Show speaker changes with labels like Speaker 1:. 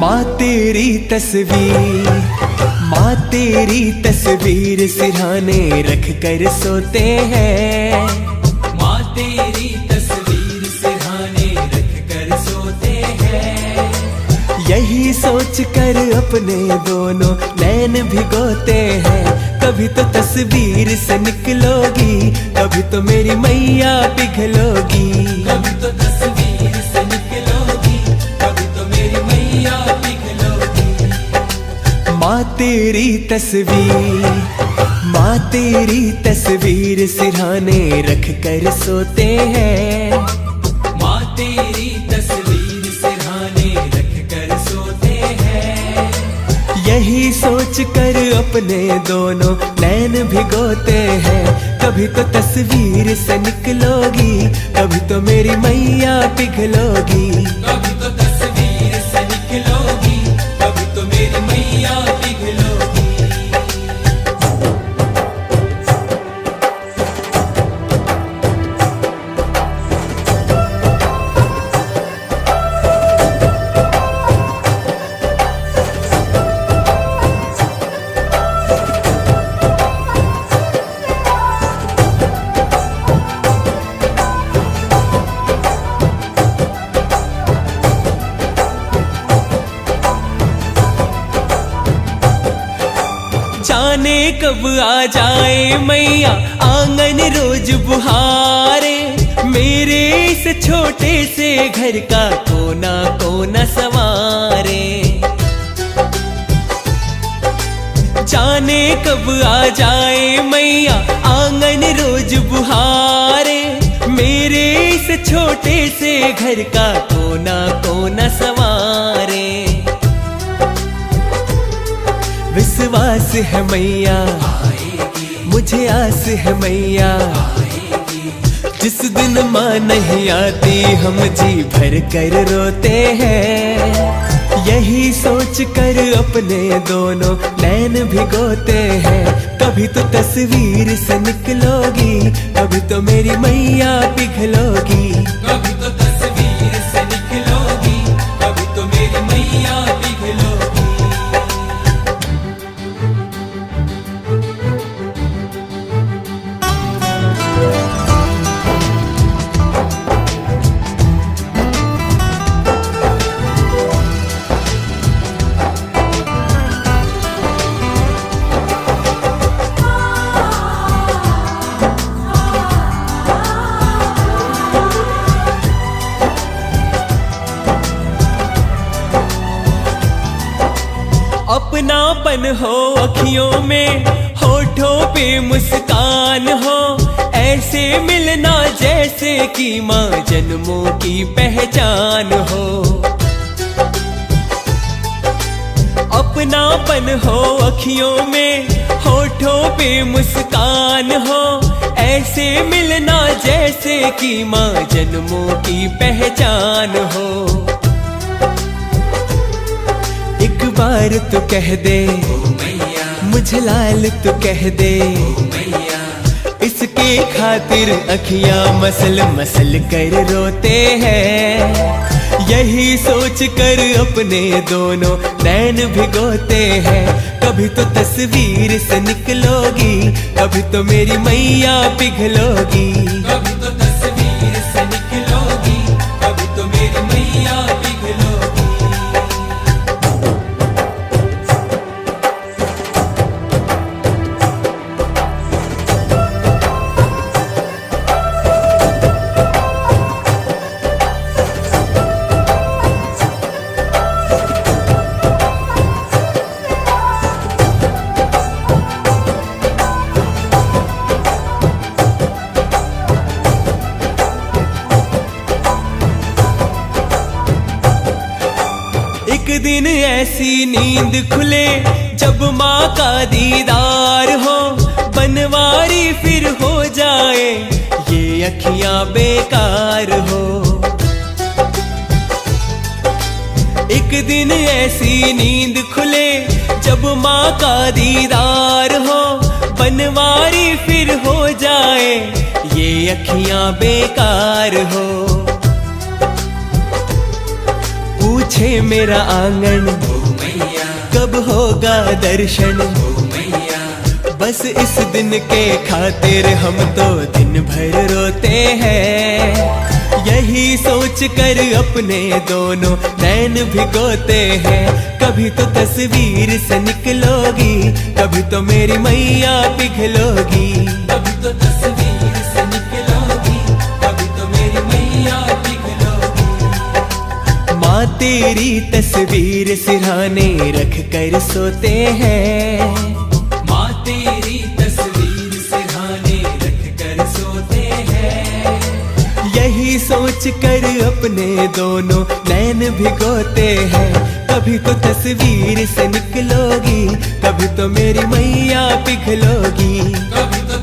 Speaker 1: माँ तेरी तस्वीर, माँ तेरी तस्वीर सिरहाने रख कर सोते हैं।
Speaker 2: माँ तेरी तस्वीर सिरहाने रख कर सोते हैं।
Speaker 1: यही सोच कर अपने दोनों नैन भिगोते हैं। कभी तो तस्वीर से निकलोगी, कभी तो मेरी मैया पिघलोगी।
Speaker 2: कभी तो तस्वीर से निकलोगी, कभी तो मेरी मैया पिघलोगी।
Speaker 1: माँ तेरी तस्वीर, माँ तेरी तस्वीर सिरहाने रख कर सोते हैं।
Speaker 2: माँ तेरी तस्वीर सिरहाने रख कर सोते हैं।
Speaker 1: यही सोच कर अपने दोनों नैन भिगोते हैं। कभी तो तस्वीर से निकलोगी, कभी तो मेरी मैया पिघलोगी।
Speaker 2: कभी तो तस्वीर से निकलोगी, कभी तो मेरी मैया पिघलोगी।
Speaker 1: जाने कब आ जाए मैया आंगन रोज बुहारे। मेरे इस छोटे से घर का कोना कोना संवारे। जाने कब आ जाए मैया आंगन रोज बुहारे। मेरे इस छोटे से घर का कोना कोना संवारे। विश्वास है मैया मुझे आस है मैया, जिस दिन माँ नहीं आती हम जी भर कर रोते हैं। यही सोच कर अपने दोनों नैन भिगोते हैं। कभी तो तस्वीर से निकलोगी, कभी तो मेरी मैया पिघलोगी।
Speaker 2: कभी तो तस्वीर से निकलोगी, कभी तो मेरी मैया पिघलोगी।
Speaker 1: अपनापन हो अखियों में, होठों पे मुस्कान हो। ऐसे मिलना जैसे कि माँ जन्मों की पहचान हो। अपनापन हो अखियों में, होठों पे मुस्कान हो। ऐसे मिलना जैसे कि माँ जन्मों की पहचान हो। एक बार तो कह दे मुझे लाल तो कह दे, इसके खातिर अखियां मसल मसल कर रोते हैं। यही सोच कर अपने दोनों नैन भिगोते हैं। कभी तो तस्वीर से निकलोगी, कभी तो मेरी मैया पिघलोगी।
Speaker 2: कभी तो तस्वीर से निकलोगी, कभी तो मेरी मैया पिघलोगी।
Speaker 1: एक दिन ऐसी नींद खुले जब माँ का दीदार हो। बनवारी फिर हो जाए ये अखियां बेकार हो। एक दिन ऐसी नींद खुले जब माँ का दीदार हो। बनवारी फिर हो जाए ये अखियां बेकार हो। पूछे मेरा आंगन
Speaker 2: ओ मैया,
Speaker 1: कब होगा दर्शन।
Speaker 2: ओ मैया,
Speaker 1: बस इस दिन के खातिर हम तो दिन भर रोते हैं। यही सोच कर अपने दोनों नैन भिगोते हैं। कभी तो तस्वीर से निकलोगी, कभी तो मेरी मैया पिघलोगी।
Speaker 2: कभी तो तस्वीर से निकलोगी, कभी तो मेरी मैया पिघलोगी।
Speaker 1: माँ तेरी तस्वीर सिरहाने रख कर सोते हैं।
Speaker 2: माँ तेरी तस्वीर सिरहाने रख कर सोते हैं।
Speaker 1: यही सोच कर अपने दोनों नैन भिगोते हैं। कभी तो तस्वीर से निकलोगी, कभी तो मेरी मैया पिघलोगी।
Speaker 2: कभी तो